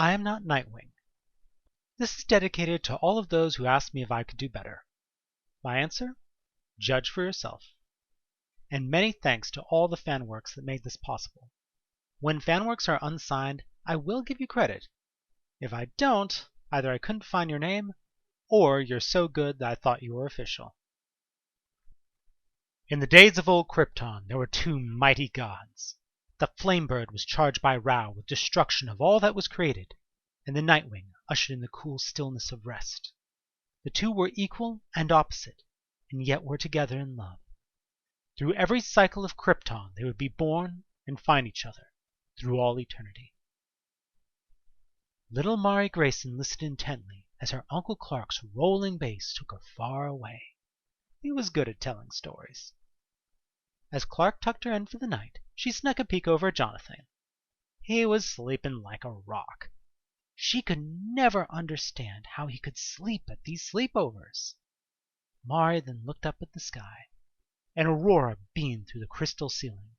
I am not Nightwing. This is dedicated to all of those who asked me if I could do better. My answer? Judge for yourself. And many thanks to all the fanworks that made this possible. When fanworks are unsigned, I will give you credit. If I don't, either I couldn't find your name, or you're so good that I thought you were official. In the days of old Krypton, there were two mighty gods. The Flamebird was charged by Ra with destruction of all that was created, and the Nightwing ushered in the cool stillness of rest. The two were equal and opposite, and yet were together in love. Through every cycle of Krypton they would be born and find each other through all eternity. Little Mar'i Grayson listened intently as her Uncle Clark's rolling bass took her far away. He was good at telling stories. As Clark tucked her in for the night, she snuck a peek over at Jonathan. He was sleeping like a rock. She could never understand how he could sleep at these sleepovers. Mar'i then looked up at the sky. An aurora beamed through the crystal ceiling.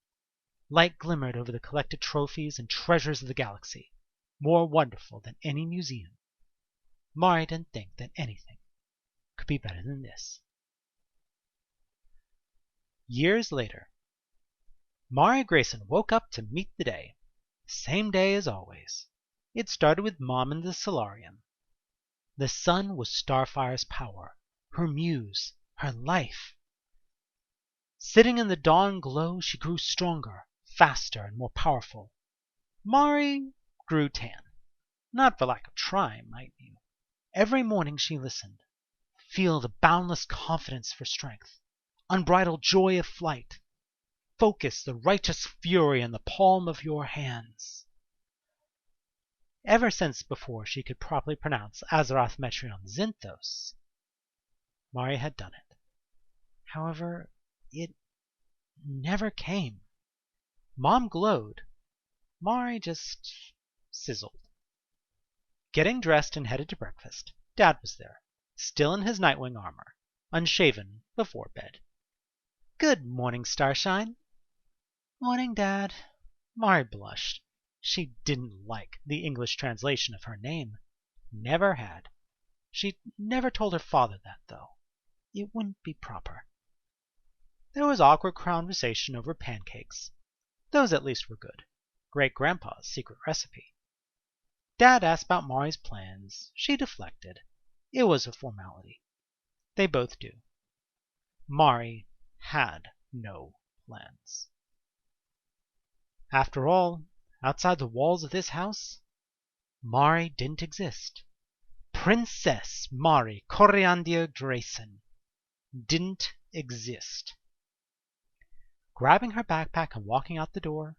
Light glimmered over the collected trophies and treasures of the galaxy, more wonderful than any museum. Mar'i didn't think that anything could be better than this. Years later, Mar'i Grayson woke up to meet the day. Same day as always. It started with Mom in the solarium. The sun was Starfire's power, her muse, her life. Sitting in the dawn glow, she grew stronger, faster, and more powerful. Mar'i grew tan. Not for lack of trying, mind you. Every morning she listened. Feel the boundless confidence for strength, unbridled joy of flight. Focus the righteous fury in the palm of your hands. Ever since before she could properly pronounce Azeroth Metreon Zinthos, Mar'i had done it. However, it never came. Mom glowed. Mar'i just sizzled. Getting dressed and headed to breakfast, Dad was there, still in his Nightwing armor, unshaven before bed. Good morning, Starshine. Morning, Dad. Mar'i blushed. She didn't like the English translation of her name. Never had. She'd never told her father that, though. It wouldn't be proper. There was awkward conversation over pancakes. Those at least were good. Great-grandpa's secret recipe. Dad asked about Mari's plans. She deflected. It was a formality. They both do. Mar'i had no plans. After all, outside the walls of this house, Mar'i didn't exist. Princess Mar'i Grayson didn't exist. Grabbing her backpack and walking out the door,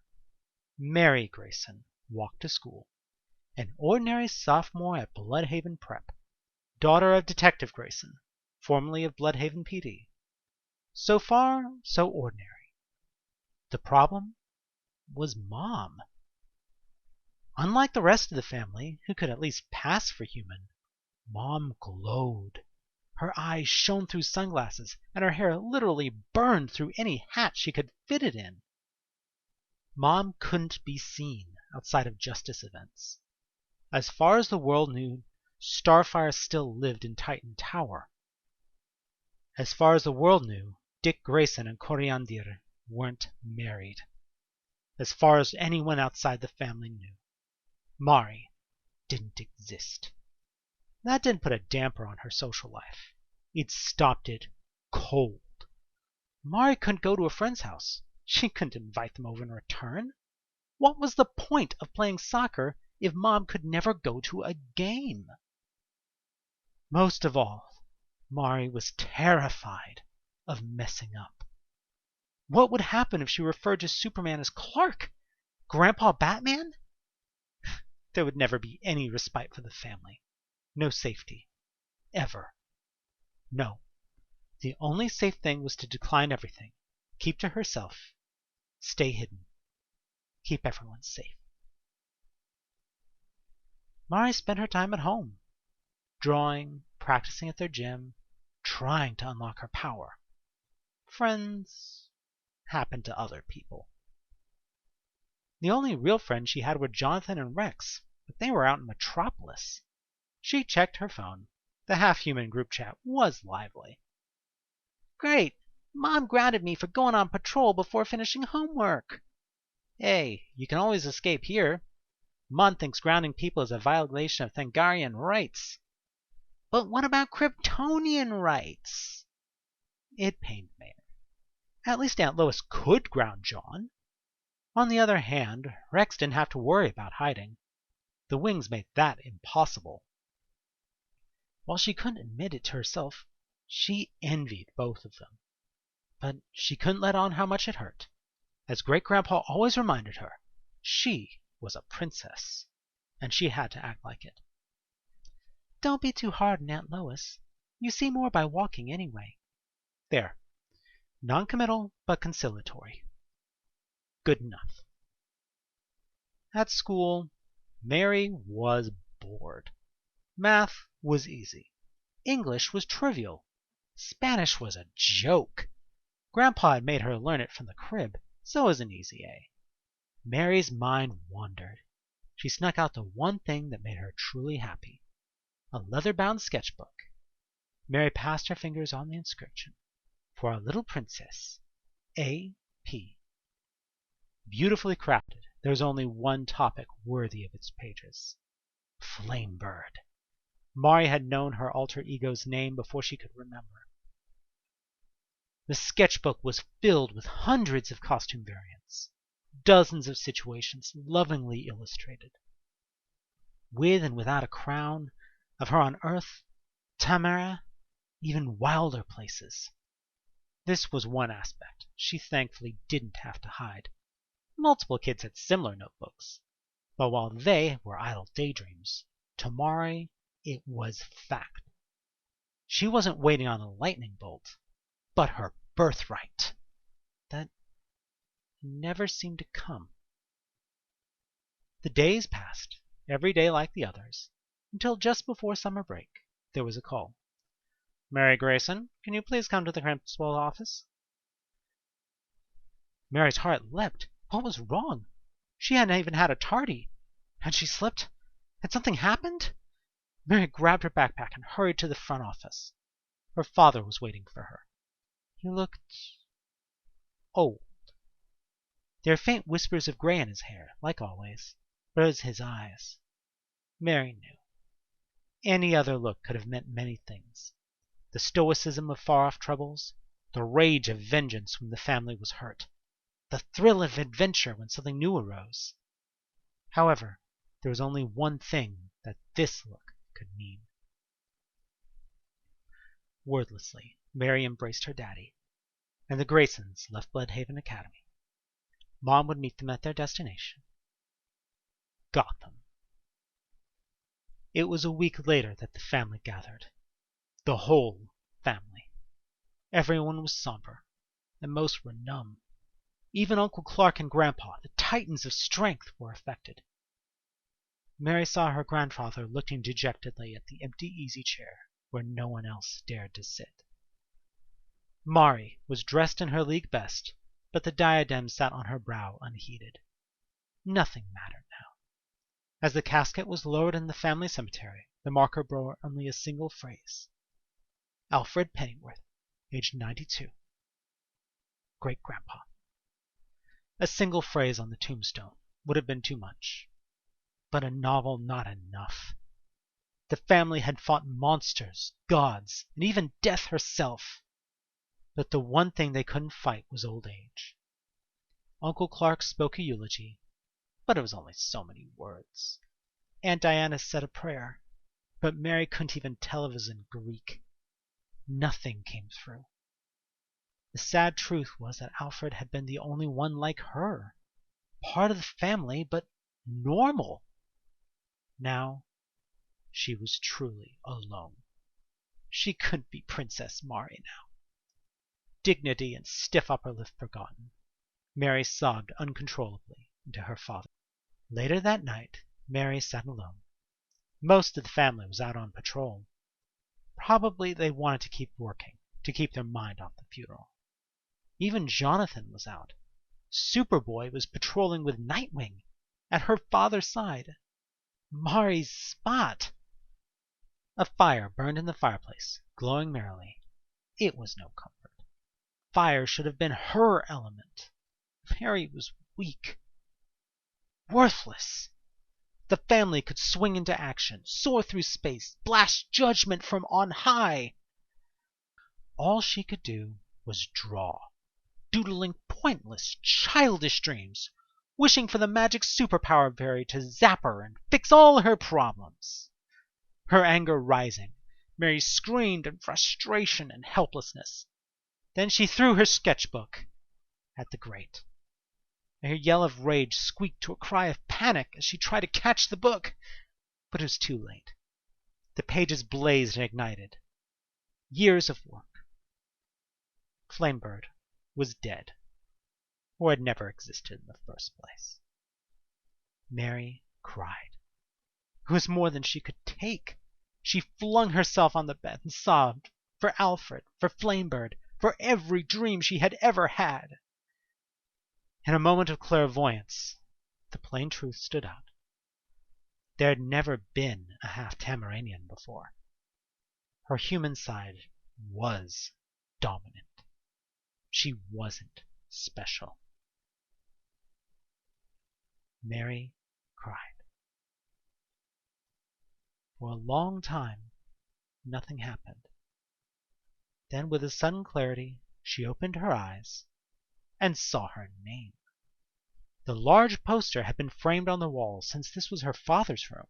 Mar'i Grayson walked to school. An ordinary sophomore at Bloodhaven Prep. Daughter of Detective Grayson, formerly of Bloodhaven PD. So far, so ordinary. The problem was Mom. Unlike the rest of the family, who could at least pass for human, Mom glowed. Her eyes shone through sunglasses, and her hair literally burned through any hat she could fit it in. Mom couldn't be seen outside of Justice events. As far as the world knew, Starfire still lived in Titan Tower. As far as the world knew, Dick Grayson and Coriandir weren't married. As far as anyone outside the family knew, Mar'i didn't exist. That didn't put a damper on her social life. It stopped it cold. Mar'i couldn't go to a friend's house. She couldn't invite them over in return. What was the point of playing soccer if Mom could never go to a game? Most of all, Mar'i was terrified of messing up. What would happen if she referred to Superman as Clark? Grandpa Batman? There would never be any respite for the family. No safety. Ever. No. The only safe thing was to decline everything. Keep to herself. Stay hidden. Keep everyone safe. Mar'i spent her time at home. Drawing, practicing at their gym, trying to unlock her power. Friends happened to other people. The only real friends she had were Jonathan and Rex. but they were out in Metropolis. She checked her phone. The half-human group chat was lively. "Great! Mom grounded me for going on patrol before finishing homework." "Hey, you can always escape here. Mom thinks grounding people is a violation of Thangarian rights." "But what about Kryptonian rights?" It pained Mayor. At least Aunt Lois could ground John. On the other hand, Rex didn't have to worry about hiding. The wings made that impossible. While she couldn't admit it to herself, she envied both of them. But she couldn't let on how much it hurt. As Great-Grandpa always reminded her, she was a princess, and she had to act like it. "Don't be too hard on Aunt Lois. You see more by walking anyway." There. Non-committal, but conciliatory. Good enough. At school, Mary was bored. Math was easy. English was trivial. Spanish was a joke. Grandpa had made her learn it from the crib, so it was an easy A. Mary's mind wandered. She snuck out the one thing that made her truly happy. A leather-bound sketchbook. Mary passed her fingers on the inscription. "For our little princess, A.P." Beautifully crafted, there was only one topic worthy of its pages. Flamebird. Mar'i had known her alter ego's name before she could remember. The sketchbook was filled with hundreds of costume variants, dozens of situations lovingly illustrated. With and without a crown, of her on Earth, Tamara, even wilder places. This was one aspect she thankfully didn't have to hide. Multiple kids had similar notebooks, but while they were idle daydreams, to Mar'i it was fact. She wasn't waiting on a lightning bolt, but her birthright. That never seemed to come. The days passed, every day like the others, until just before summer break there was a call. "Mar'i Grayson, can you please come to the principal's office?" Mary's heart leapt. What was wrong? She hadn't even had a tardy. Had she slipped? Had something happened? Mary grabbed her backpack and hurried to the front office. Her father was waiting for her. He looked old. There were faint whispers of gray in his hair, like always, but it was his eyes. Mary knew. Any other look could have meant many things. The stoicism of far-off troubles, the rage of vengeance when the family was hurt, the thrill of adventure when something new arose. However, there was only one thing that this look could mean. Wordlessly, Mary embraced her daddy, and the Graysons left Bloodhaven Academy. Mom would meet them at their destination, Gotham. It was a week later that the family gathered. The whole family. Everyone was somber, and most were numb. Even Uncle Clark and Grandpa, the titans of strength, were affected. Mary saw her grandfather looking dejectedly at the empty easy chair where no one else dared to sit. Mar'i was dressed in her league best, but the diadem sat on her brow unheeded. Nothing mattered now. As the casket was lowered in the family cemetery, the marker bore only a single phrase. Alfred Pennyworth, aged 92. Great-Grandpa. A single phrase on the tombstone would have been too much, but a novel not enough. The family had fought monsters, gods, and even death herself, but the one thing they couldn't fight was old age. Uncle Clark spoke a eulogy, but it was only so many words. Aunt Diana said a prayer, but Mary couldn't even tell it was in Greek. Nothing came through. The sad truth was that Alfred had been the only one like her, part of the family, but normal. Now she was truly alone. She couldn't be Princess Mar'i now. Dignity and stiff upper lip forgotten, Mary sobbed uncontrollably into her father. Later that night, Mary sat alone. Most of the family was out on patrol. Probably they wanted to keep working, to keep their mind off the funeral. Even Jonathan was out. Superboy was patrolling with Nightwing, at her father's side. Mari's spot! A fire burned in the fireplace, glowing merrily. It was no comfort. Fire should have been her element. Mary was weak, worthless. The family could swing into action, soar through space, blast judgment from on high. All she could do was draw, doodling pointless, childish dreams, wishing for the magic superpower fairy to zap her and fix all her problems. Her anger rising, Mary screamed in frustration and helplessness. Then she threw her sketchbook at the grate. Her yell of rage squeaked to a cry of panic as she tried to catch the book. But it was too late. The pages blazed and ignited. Years of work. Flamebird was dead, or had never existed in the first place. Mary cried. It was more than she could take. She flung herself on the bed and sobbed for Alfred, for Flamebird, for every dream she had ever had. In a moment of clairvoyance, the plain truth stood out. There had never been a half-Tamaranian before. Her human side was dominant. She wasn't special. Mary cried. For a long time, nothing happened. Then, with a sudden clarity, she opened her eyes and saw her name. The large poster had been framed on the wall since this was her father's room.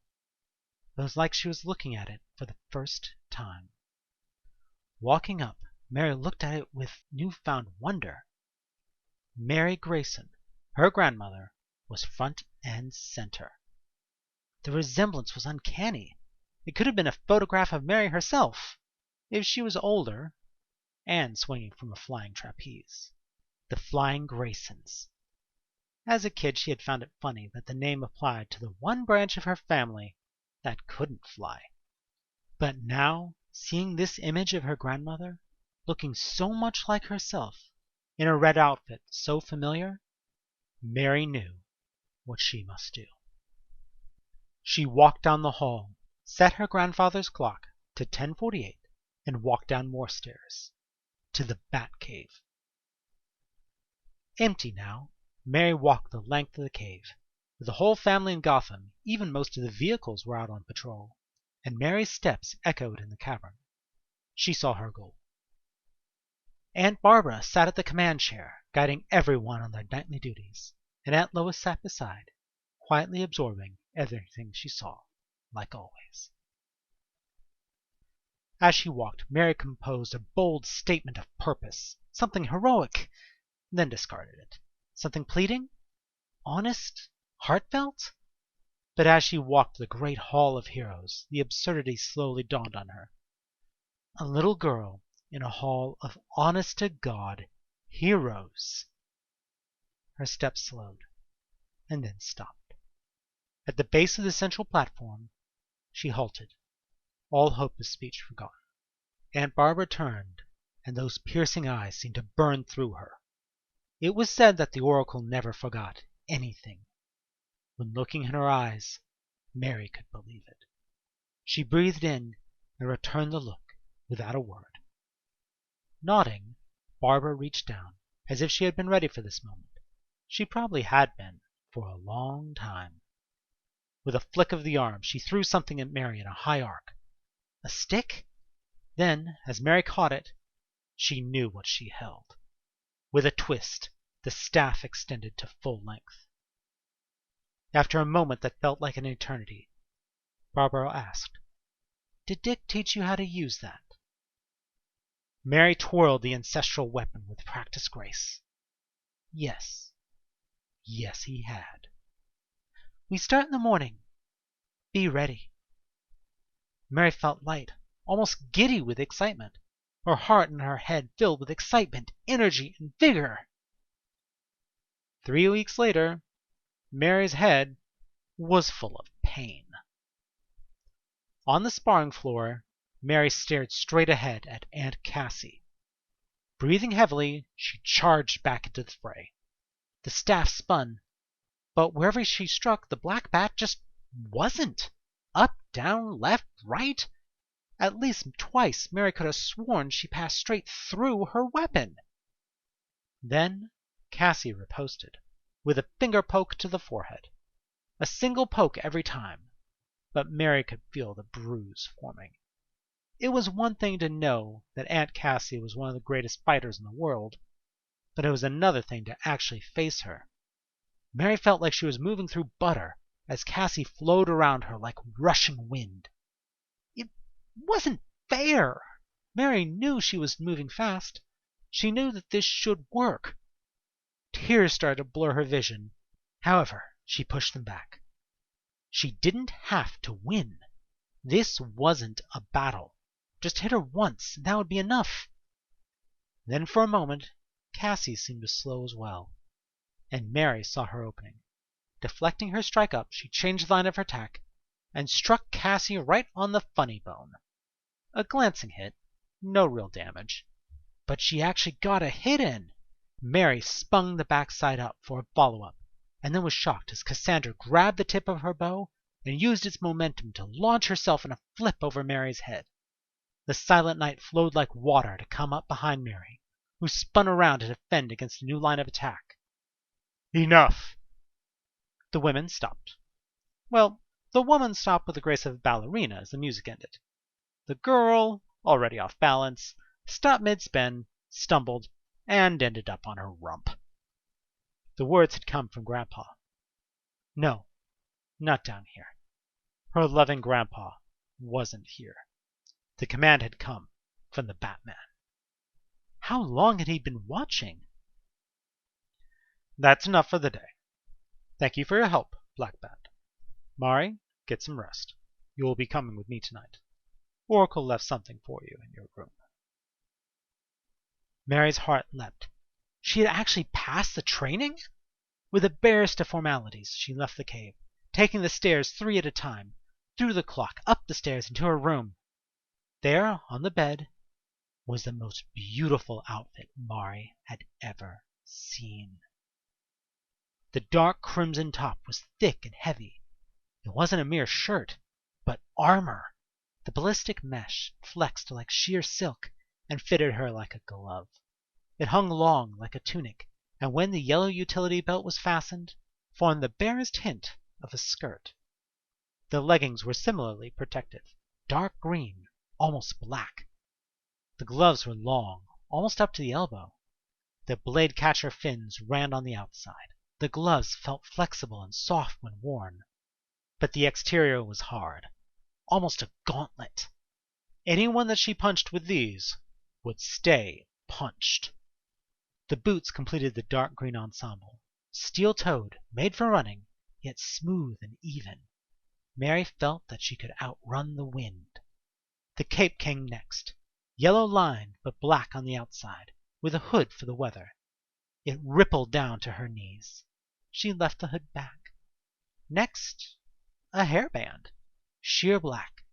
It was like she was looking at it for the first time. Walking up, Mary looked at it with newfound wonder. Mar'i Grayson, her grandmother, was front and center. The resemblance was uncanny. It could have been a photograph of Mary herself, if she was older, and swinging from a flying trapeze. The Flying Graysons. As a kid, she had found it funny that the name applied to the one branch of her family that couldn't fly. But now, seeing this image of her grandmother, looking so much like herself, in a red outfit so familiar, Mary knew what she must do. She walked down the hall, set her grandfather's clock to 10:48, and walked down more stairs, to the Bat-Cave. Empty now, Mary walked the length of the cave. With the whole family in Gotham, even most of the vehicles were out on patrol, and Mary's steps echoed in the cavern. She saw her goal. Aunt Barbara sat at the command chair, guiding everyone on their nightly duties, and Aunt Lois sat beside, quietly absorbing everything she saw, like always. As she walked, Mary composed a bold statement of purpose, something heroic, then discarded it. Something pleading? Honest? Heartfelt? But as she walked the great hall of heroes, the absurdity slowly dawned on her. A little girl in a hall of honest-to-God heroes. Her steps slowed, and then stopped. At the base of the central platform, she halted, all hope of speech forgotten. Aunt Barbara turned, and those piercing eyes seemed to burn through her. It was said that the oracle never forgot anything. When looking in her eyes, Mary could believe it. She breathed in and returned the look without a word. Nodding, Barbara reached down, as if she had been ready for this moment. She probably had been, for a long time. With a flick of the arm, she threw something at Mary in a high arc. A stick? Then, as Mary caught it, she knew what she held. With a twist, the staff extended to full length. After a moment that felt like an eternity, Barbara asked, "Did Dick teach you how to use that?" Mary twirled the ancestral weapon with practiced grace. Yes. Yes, he had. "We start in the morning. Be ready." Mary felt light, almost giddy with excitement. Her heart and her head filled with excitement, energy, and vigor. 3 weeks later, Mary's head was full of pain. On the sparring floor, Mary stared straight ahead at Aunt Cassie. Breathing heavily, she charged back into the fray. The staff spun, but wherever she struck, the black bat just wasn't. Up, down, left, right? At least twice Mary could have sworn she passed straight through her weapon. Then Cassie riposted, with a finger poke to the forehead. A single poke every time, but Mary could feel the bruise forming. It was one thing to know that Aunt Cassie was one of the greatest fighters in the world, but it was another thing to actually face her. Mary felt like she was moving through butter as Cassie flowed around her like rushing wind. It wasn't fair. Mary knew she was moving fast. She knew that this should work. Tears started to blur her vision. However, she pushed them back. She didn't have to win. This wasn't a battle. Just hit her once, and that would be enough. Then for a moment, Cassie seemed to slow as well, and Mary saw her opening. Deflecting her strike up, she changed the line of her attack and struck Cassie right on the funny bone. A glancing hit, no real damage, but she actually got a hit in. Mary spun the backside up for a follow-up, and then was shocked as Cassandra grabbed the tip of her bow and used its momentum to launch herself in a flip over Mary's head. The Silent Night flowed like water to come up behind Mary, who spun around to defend against a new line of attack. Enough! The women stopped. Well, the woman stopped with the grace of a ballerina as the music ended. The girl, already off balance, stopped mid-spin, stumbled, and ended up on her rump. The words had come from Grandpa. No, not down here. Her loving Grandpa wasn't here. The command had come from the Batman. How long had he been watching? That's enough for the day. Thank you for your help, Black Bat. Mar'i, get some rest. You will be coming with me tonight. Oracle left something for you in your room. Mary's heart leapt. She had actually passed the training? With the barest of formalities, she left the cave, taking the stairs 3 at a time, through the clock, up the stairs, into her room. There, on the bed, was the most beautiful outfit Mar'i had ever seen. The dark crimson top was thick and heavy. It wasn't a mere shirt, but armor. The ballistic mesh flexed like sheer silk and fitted her like a glove. It hung long like a tunic, and when the yellow utility belt was fastened, formed the barest hint of a skirt. The leggings were similarly protective, dark green, almost black. The gloves were long, almost up to the elbow. The blade catcher fins ran on the outside. The gloves felt flexible and soft when worn, but the exterior was hard, almost a gauntlet. Anyone that she punched with these would stay punched. The boots completed the dark green ensemble, steel-toed, made for running, yet smooth and even. Mary felt that she could outrun the wind. The cape came next, yellow-lined but black on the outside, with a hood for the weather. It rippled down to her knees. She left the hood back. Next, a hairband, sheer black.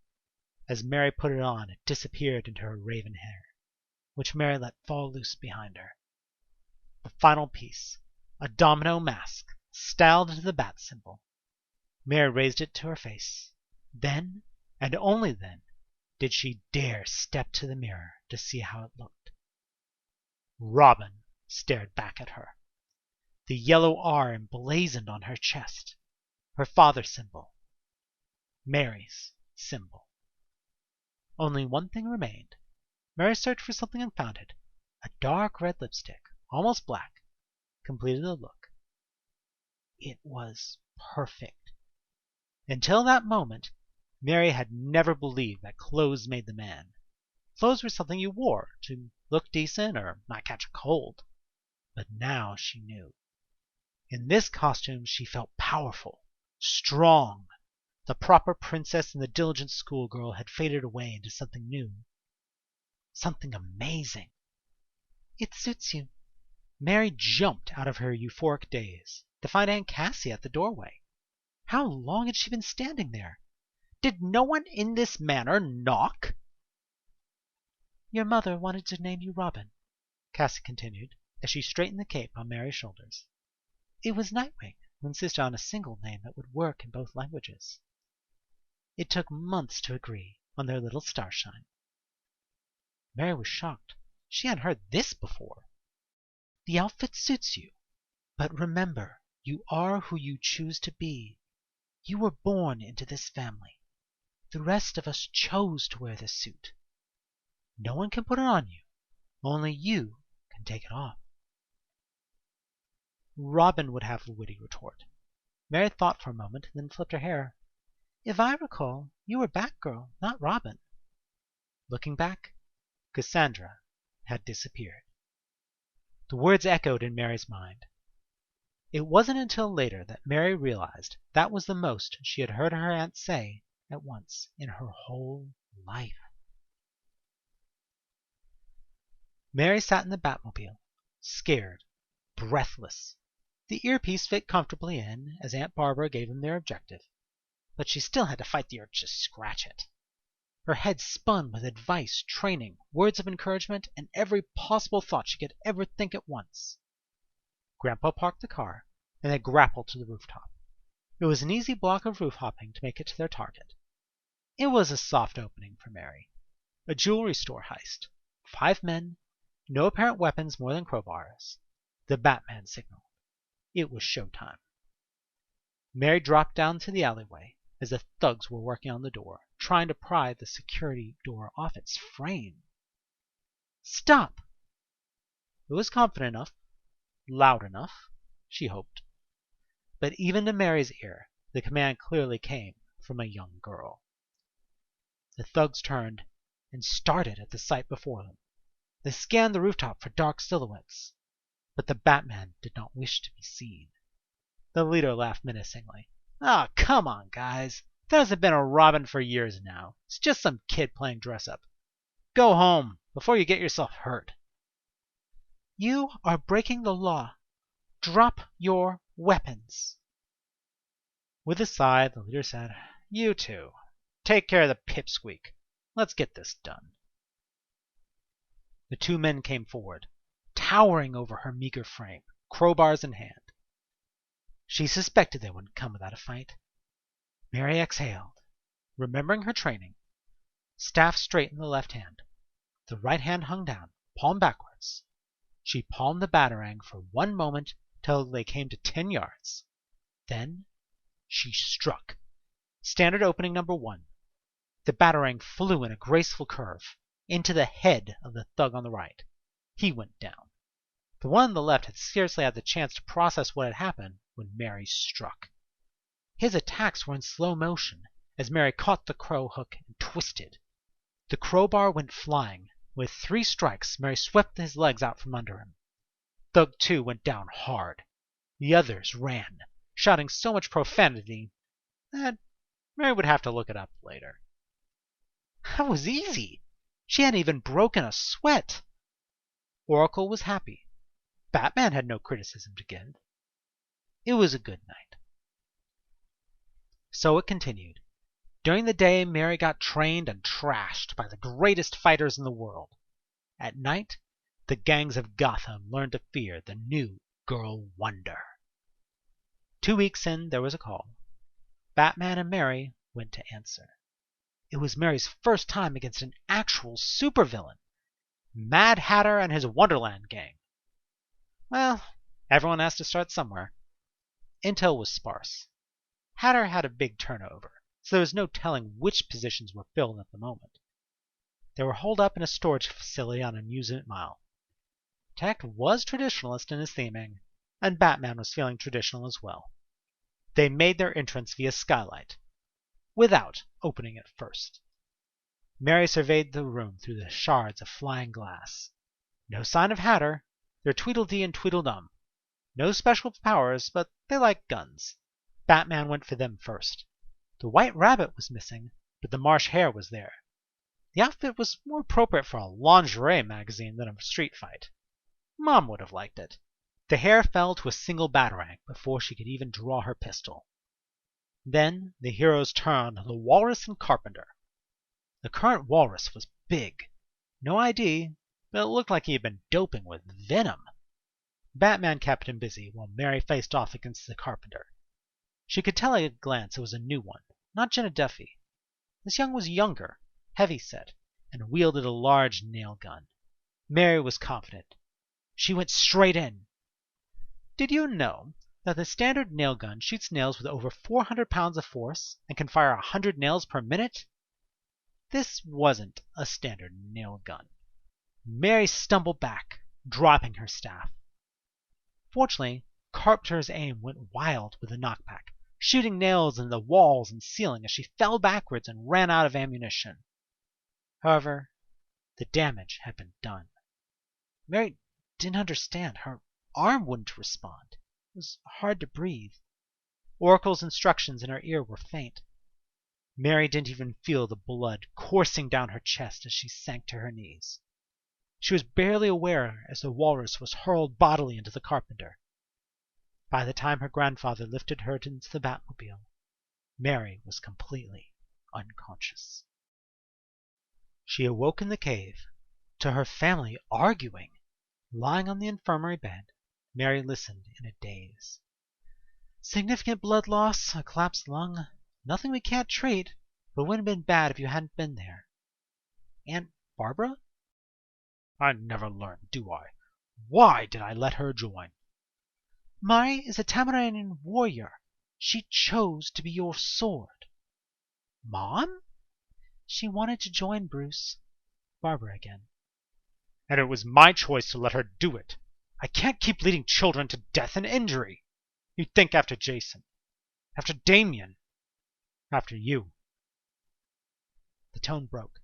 As Mary put it on, it disappeared into her raven hair, which Mary let fall loose behind her. The final piece, a domino mask, styled into the bat symbol. Mary raised it to her face. Then, and only then, did she dare step to the mirror to see how it looked. Robin stared back at her. The yellow R emblazoned on her chest. Her father's symbol. Mary's symbol. Only one thing remained. Mary searched for something and found it. A dark red lipstick, almost black, completed the look. It was perfect. Until that moment, Mary had never believed that clothes made the man. Clothes were something you wore to look decent or not catch a cold. But now she knew. In this costume she felt powerful, strong. The proper princess and the diligent schoolgirl had faded away into something new. Something amazing. It suits you. Mary jumped out of her euphoric daze to find Aunt Cassie at the doorway. How long had she been standing there? Did no one in this manor knock? Your mother wanted to name you Robin, Cassie continued, as she straightened the cape on Mary's shoulders. It was Nightwing who insisted on a single name that would work in both languages. It took months to agree on their little starshine. Mary was shocked. She hadn't heard this before. The outfit suits you, but remember, you are who you choose to be. You were born into this family. The rest of us chose to wear this suit. No one can put it on you. Only you can take it off. Robin would have a witty retort. Mary thought for a moment, then flipped her hair. If I recall, you were Batgirl, not Robin. Looking back, Cassandra had disappeared. The words echoed in Mary's mind. It wasn't until later that Mary realized that was the most she had heard her aunt say at once in her whole life. Mary sat in the Batmobile, scared, breathless. The earpiece fit comfortably in as Aunt Barbara gave them their objective, but she still had to fight the urge to scratch it. Her head spun with advice, training, words of encouragement, and every possible thought she could ever think at once. Grandpa parked the car, and they grappled to the rooftop. It was an easy block of roof hopping to make it to their target. It was a soft opening for Mary. A jewelry store heist. 5 men, no apparent weapons more than crowbars. The Batman signal. It was showtime. Mary dropped down to the alleyway as the thugs were working on the door, trying to pry the security door off its frame. Stop! It was confident enough, loud enough, she hoped. But even to Mary's ear, the command clearly came from a young girl. The thugs turned and started at the sight before them. They scanned the rooftop for dark silhouettes, but the Batman did not wish to be seen. The leader laughed menacingly. Oh, come on, guys. There hasn't been a Robin for years now. It's just some kid playing dress-up. Go home before you get yourself hurt. You are breaking the law. Drop your weapons. With a sigh, the leader said, You two. Take care of the pipsqueak. Let's get this done. The 2 men came forward, towering over her meager frame, crowbars in hand. She suspected they wouldn't come without a fight. Mary exhaled, remembering her training. Staff straight in the left hand. The right hand hung down, palm backwards. She palmed the batarang for 1 moment till they came to 10 yards. Then she struck. Standard opening number 1. The batarang flew in a graceful curve into the head of the thug on the right. He went down. The one on the left had scarcely had the chance to process what had happened when Mary struck. His attacks were in slow motion as Mary caught the crow hook and twisted. The crowbar went flying. With 3 strikes, Mary swept his legs out from under him. Thug 2 went down hard. The others ran, shouting so much profanity that Mary would have to look it up later. That was easy. She hadn't even broken a sweat. Oracle was happy. Batman had no criticism to give. It was a good night. So it continued. During the day, Mary got trained and trashed by the greatest fighters in the world. At night, the gangs of Gotham learned to fear the new Girl Wonder. 2 weeks in, there was a call. Batman and Mary went to answer. It was Mary's first time against an actual supervillain. Mad Hatter and his Wonderland gang. Well, everyone has to start somewhere. Intel was sparse. Hatter had a big turnover, so there was no telling which positions were filled at the moment. They were holed up in a storage facility on Amusement Mile. Tech was traditionalist in his theming, and Batman was feeling traditional as well. They made their entrance via skylight, without opening it first. Mary surveyed the room through the shards of flying glass. No sign of Hatter. They're Tweedledee and Tweedledum. No special powers, but they like guns. Batman went for them first. The White Rabbit was missing, but the Marsh Hare was there. The outfit was more appropriate for a lingerie magazine than a street fight. Mom would have liked it. The hare fell to a single batarang before she could even draw her pistol. Then the heroes turned on the Walrus and Carpenter. The current Walrus was big. No ID, but it looked like he had been doping with venom. Batman kept him busy while Mary faced off against the Carpenter. She could tell at a glance it was a new one, not Jenna Duffy. This young was younger, heavy-set, and wielded a large nail gun. Mary was confident. She went straight in. Did you know that the standard nail gun shoots nails with over 400 pounds of force and can fire 100 nails per minute? This wasn't a standard nail gun. Mary stumbled back, dropping her staff. Fortunately, Carpenter's aim went wild with the knockback, shooting nails into the walls and ceiling as she fell backwards and ran out of ammunition. However, the damage had been done. Mary didn't understand. Her arm wouldn't respond. It was hard to breathe. Oracle's instructions in her ear were faint. Mary didn't even feel the blood coursing down her chest as she sank to her knees. She was barely aware as the walrus was hurled bodily into the carpenter. By the time her grandfather lifted her into the Batmobile, Mary was completely unconscious. She awoke in the cave to her family arguing. Lying on the infirmary bed, Mary listened in a daze. Significant blood loss, a collapsed lung, nothing we can't treat, but it wouldn't have been bad if you hadn't been there. Aunt Barbara? I never learned, do I? Why did I let her join? Mar'i is a Tamaranian warrior. She chose to be your sword. Mom? She wanted to join Bruce. Barbara again. And it was my choice to let her do it. I can't keep leading children to death and injury. You'd think after Jason, after Damien, after you. The tone broke.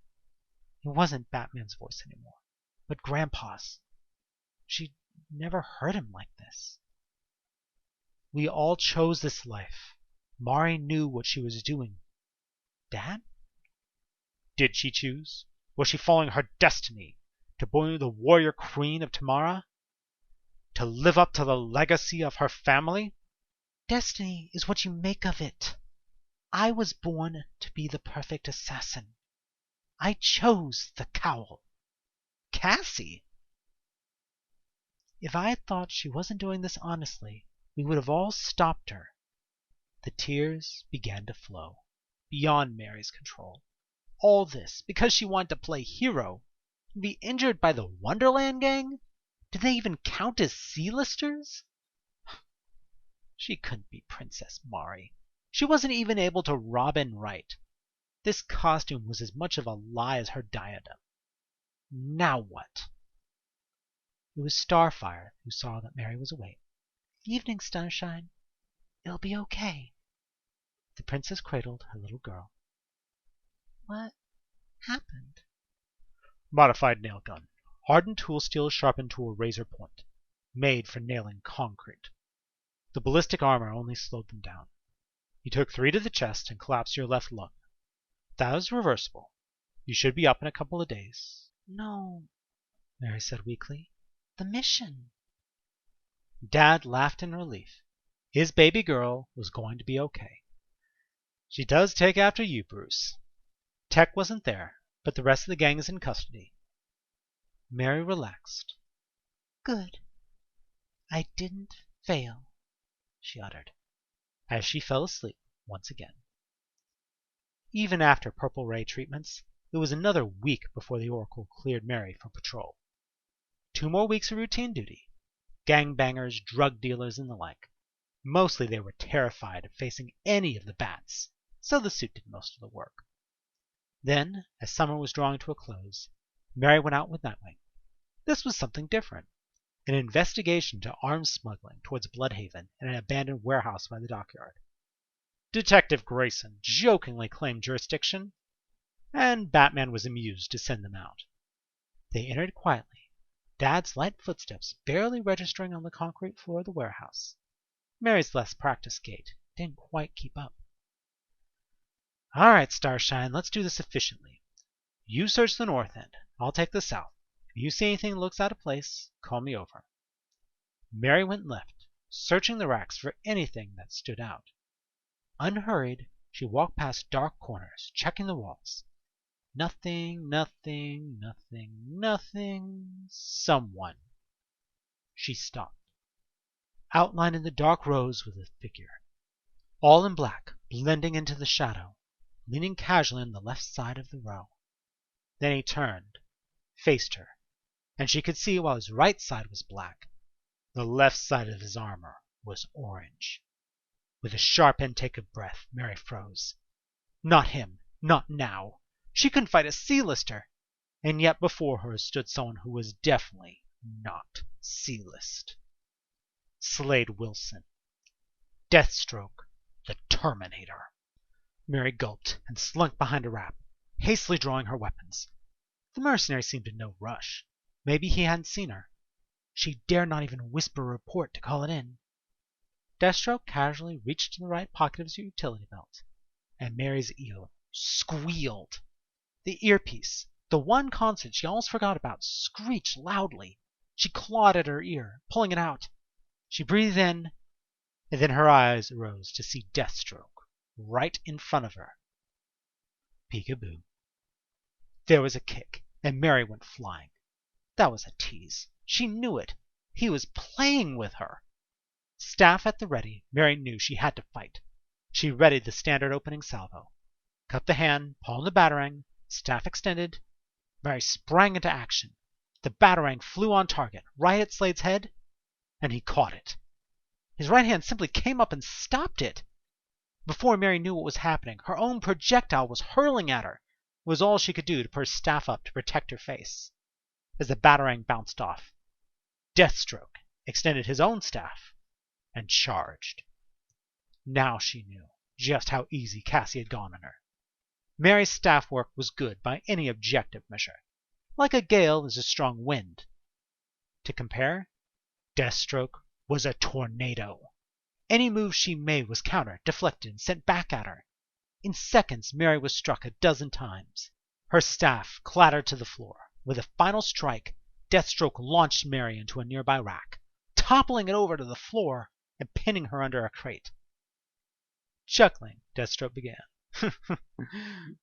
It wasn't Batman's voice anymore, but Grandpa's. She'd never heard him like this. We all chose this life. Mar'i knew what she was doing. Dad? Did she choose? Was she following her destiny? To be the warrior queen of Tamara? To live up to the legacy of her family? Destiny is what you make of it. I was born to be the perfect assassin. I chose the cowl. Cassie? If I had thought she wasn't doing this honestly, we would have all stopped her. The tears began to flow, beyond Mary's control. All this because she wanted to play hero and be injured by the Wonderland gang? Did they even count as C-listers? She couldn't be Princess Mar'i. She wasn't even able to Robin right. This costume was as much of a lie as her diadem. Now what? It was Starfire who saw that Mary was awake. Evening, Starshine. It'll be okay. The princess cradled her little girl. What happened? Modified nail gun. Hardened tool steel sharpened to a razor point. Made for nailing concrete. The ballistic armor only slowed them down. You took 3 to the chest and collapsed your left lung. That was reversible. You should be up in a couple of days. No, Mary said weakly. The mission. Dad laughed in relief. His baby girl was going to be okay. She does take after you, Bruce. Tech wasn't there, but the rest of the gang is in custody. Mary relaxed. Good. I didn't fail, she uttered, as she fell asleep once again. Even after purple ray treatments, it was another week before the Oracle cleared Mary for patrol. 2 more weeks of routine duty. Gangbangers, drug dealers, and the like. Mostly they were terrified of facing any of the bats, so the suit did most of the work. Then, as summer was drawing to a close, Mary went out with Nightwing. This was something different. An investigation to arms smuggling towards Bloodhaven and an abandoned warehouse by the dockyard. Detective Grayson jokingly claimed jurisdiction, and Batman was amused to send them out. They entered quietly, Dad's light footsteps barely registering on the concrete floor of the warehouse. Mary's less practiced gait didn't quite keep up. All right, Starshine, let's do this efficiently. You search the north end. I'll take the south. If you see anything that looks out of place, call me over. Mary went left, searching the racks for anything that stood out. Unhurried, she walked past dark corners, checking the walls. Nothing, nothing, nothing, nothing. Someone. She stopped. Outlined in the dark rows was a figure. All in black, blending into the shadow. leaning casually on the left side of the row. Then he turned, faced her, and she could see while his right side was black, the left side of his armor was orange. With a sharp intake of breath, Mar'i froze. Not him. Not now. She couldn't fight a C-lister. And yet before her stood someone who was definitely not C-list. Slade Wilson. Deathstroke, the Terminator. Mar'i gulped and slunk behind a wrap, hastily drawing her weapons. The mercenary seemed in no rush. Maybe he hadn't seen her. She dared not even whisper a report to call it in. Deathstroke casually reached in the right pocket of his utility belt, and Mary's ear squealed. The earpiece, the one constant she almost forgot about, screeched loudly. She clawed at her ear, pulling it out. She breathed in, and then her eyes rose to see Deathstroke right in front of her. Peekaboo. There was a kick, and Mar'i went flying. That was a tease. She knew it. He was playing with her. Staff at the ready, Mar'i knew she had to fight. She readied the standard opening salvo. Cupped the hand, palmed the batarang, staff extended. Mar'i sprang into action. The batarang flew on target, right at Slade's head, and he caught it. His right hand simply came up and stopped it. Before Mar'i knew what was happening, her own projectile was hurling at her. It was all she could do to put her staff up to protect her face. As the batarang bounced off, Deathstroke extended his own staff and charged. Now she knew just how easy Cassie had gone on her. Mary's staff work was good by any objective measure. Like a gale is a strong wind. To compare, Deathstroke was a tornado. Any move she made was countered, deflected, and sent back at her. In seconds, Mar'i was struck a dozen times. Her staff clattered to the floor. With a final strike, Deathstroke launched Mar'i into a nearby rack, toppling it over to the floor and pinning her under a crate. Chuckling, Deathstroke began.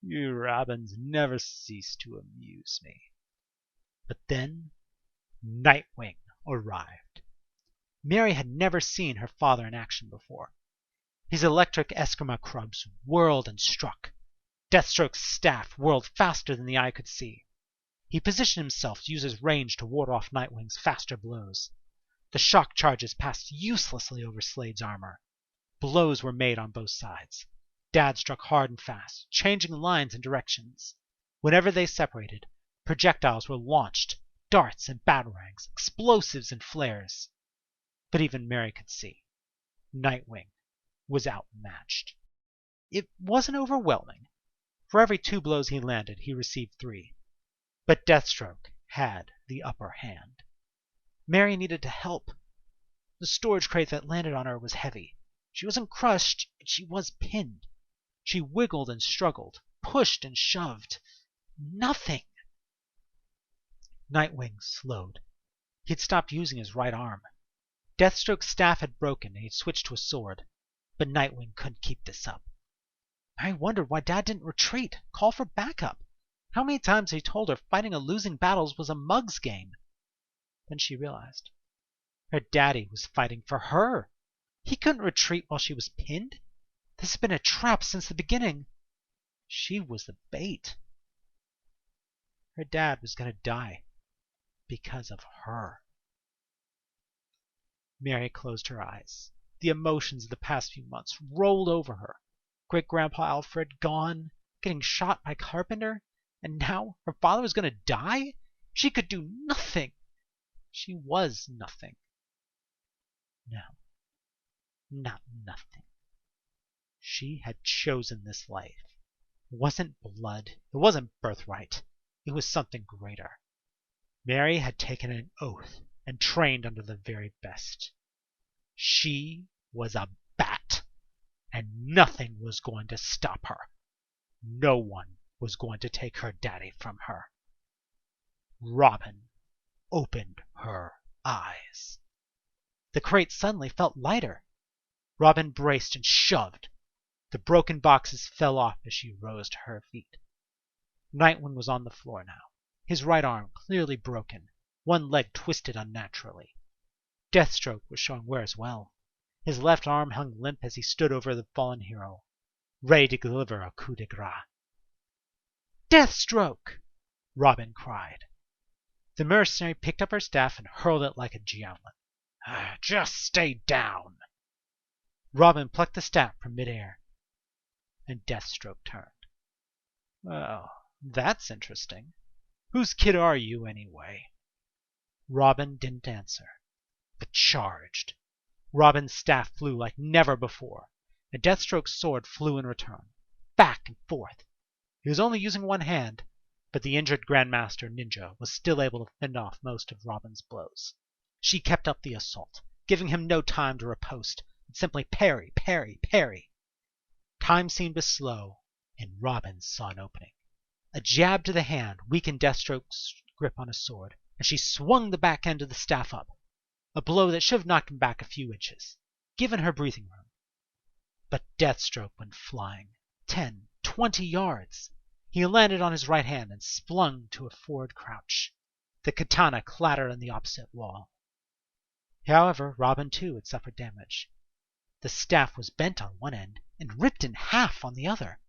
You Robins never cease to amuse me. But then Nightwing arrived. Mar'i had never seen her father in action before. His electric Eskrima crubs whirled and struck. Deathstroke's staff whirled faster than the eye could see. He positioned himself to use his range to ward off Nightwing's faster blows. The shock charges passed uselessly over Slade's armor. Blows were made on both sides. Dad struck hard and fast, changing lines and directions. Whenever they separated, projectiles were launched, darts and batarangs, explosives and flares. But even Mar'i could see Nightwing was outmatched. It wasn't overwhelming. For every 2 blows he landed, he received 3. But Deathstroke had the upper hand. Mar'i needed to help. The storage crate that landed on her was heavy. She wasn't crushed, but she was pinned. She wiggled and struggled, pushed and shoved. Nothing. Nightwing slowed. He had stopped using his right arm. Deathstroke's staff had broken and he'd switched to a sword. But Nightwing couldn't keep this up. I wondered why Dad didn't retreat, call for backup. How many times had he told her fighting a losing battles was a mug's game? Then she realized. Her daddy was fighting for her. He couldn't retreat while she was pinned. This had been a trap since the beginning. She was the bait. Her dad was going to die because of her. Mar'i closed her eyes. The emotions of the past few months rolled over her. Great-Grandpa Alfred gone, getting shot by Carpenter, and now her father was going to die? She could do nothing. She was nothing. No, not nothing. She had chosen this life. It wasn't blood. It wasn't birthright. It was something greater. Mar'i had taken an oath and trained under the very best. She was a bat, and nothing was going to stop her. No one was going to take her daddy from her. Robin opened her eyes. The crate suddenly felt lighter. Robin braced and shoved. The broken boxes fell off as she rose to her feet. Nightwing was on the floor now, his right arm clearly broken, one leg twisted unnaturally. Deathstroke was showing wear as well. His left arm hung limp as he stood over the fallen hero. ready to deliver a coup de grace. "Deathstroke!" Robin cried. The mercenary picked up her staff and hurled it like a javelin. "Just stay down." Robin plucked the staff from midair, and Deathstroke turned. "Well, that's interesting. Whose kid are you, anyway?" Robin didn't answer, but charged. Robin's staff flew like never before, and Deathstroke's sword flew in return, back and forth. He was only using one hand, but the injured Grandmaster Ninja was still able to fend off most of Robin's blows. She kept up the assault, giving him no time to riposte, but simply parry, parry, parry. Time seemed to slow, and Robin saw an opening. A jab to the hand weakened Deathstroke's grip on his sword, and she swung the back end of the staff up, a blow that should have knocked him back a few inches, given her breathing room. But Deathstroke went flying 10, 20 yards. He landed on his right hand and sprung to a forward crouch. The katana clattered on the opposite wall. However, Robin too had suffered damage. The staff was bent on one end and ripped in half on the other.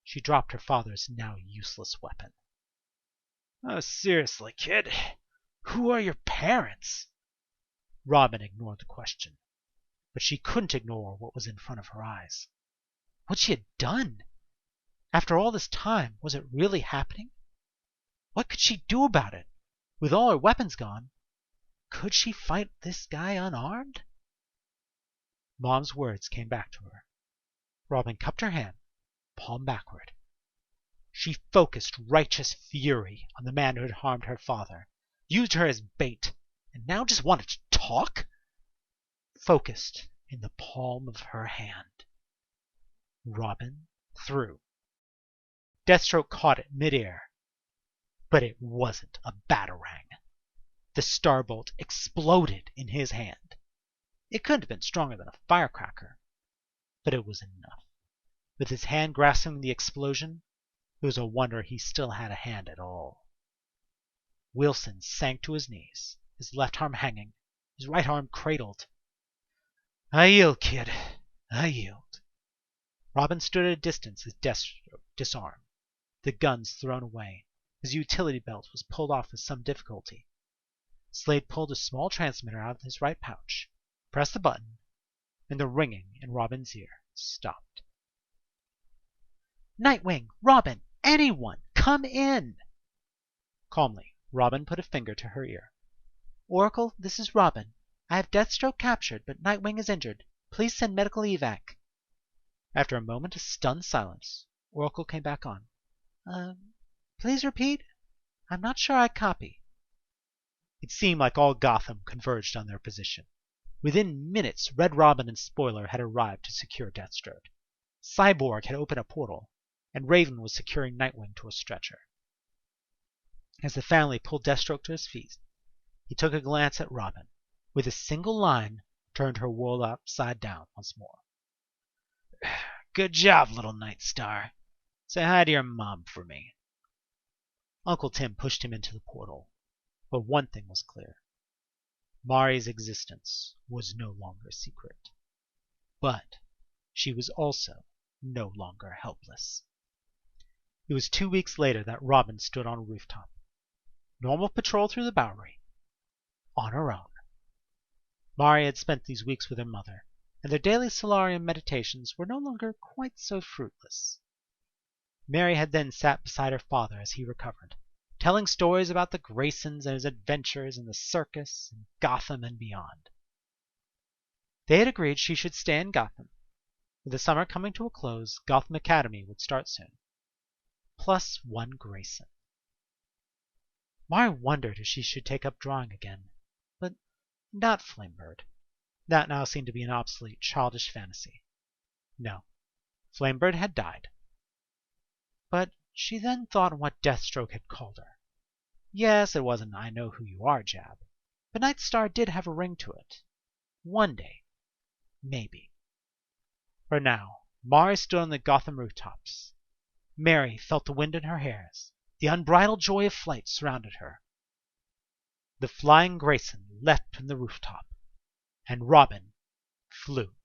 She dropped her father's now useless weapon. "Oh, seriously, kid, who are your parents?" Robin ignored the question, but she couldn't ignore what was in front of her eyes. What she had done! After all this time, was it really happening? What could she do about it? With all her weapons gone, could she fight this guy unarmed? Mom's words came back to her. Robin cupped her hand, palm backward. She focused righteous fury on the man who had harmed her father, used her as bait, and now just wanted to talk? Focused in the palm of her hand. Robin threw. Deathstroke caught it midair, but it wasn't a batarang. The starbolt exploded in his hand. It couldn't have been stronger than a firecracker, but it was enough. With his hand grasping the explosion, it was a wonder he still had a hand at all. Wilson sank to his knees, his left arm hanging, his right arm cradled. "I yield, kid, I yield." Robin stood at a distance as Deathstroke disarmed, the guns thrown away. His utility belt was pulled off with some difficulty. Slade pulled a small transmitter out of his right pouch, pressed the button, and the ringing in Robin's ear stopped. "Nightwing, Robin, anyone, come in!" Calmly, Robin put a finger to her ear. "Oracle, this is Robin. I have Deathstroke captured, but Nightwing is injured. Please send medical evac." After a moment of stunned silence, Oracle came back on. Please repeat? I'm not sure I copy." It seemed like all Gotham converged on their position. Within minutes, Red Robin and Spoiler had arrived to secure Deathstroke. Cyborg had opened a portal, and Raven was securing Nightwing to a stretcher. As the family pulled Deathstroke to his feet, he took a glance at Robin. With a single line, turned her world upside down once more. "Good job, little Nightstar. Say hi to your mom for me." Uncle Tim pushed him into the portal. But one thing was clear. Mari's existence was no longer secret. But she was also no longer helpless. It was 2 weeks later that Robin stood on a rooftop. Normal patrol through the Bowery. On her own. Mar'i had spent these weeks with her mother, and their daily solarium meditations were no longer quite so fruitless. Mary had then sat beside her father as he recovered, telling stories about the Graysons and his adventures in the circus and Gotham and beyond. They had agreed she should stay in Gotham. With the summer coming to a close, Gotham Academy would start soon. Plus one Grayson. Mari wondered if she should take up drawing again, but not Flamebird. That now seemed to be an obsolete, childish fantasy. No, Flamebird had died. But she then thought on what Deathstroke had called her. Yes, it wasn't "I know who you are" jab, but Nightstar did have a ring to it. One day, maybe. For now, Mari stood on the Gotham rooftops. Mary felt the wind in her hairs. The unbridled joy of flight surrounded her. The flying Grayson leapt from the rooftop, and Robin flew.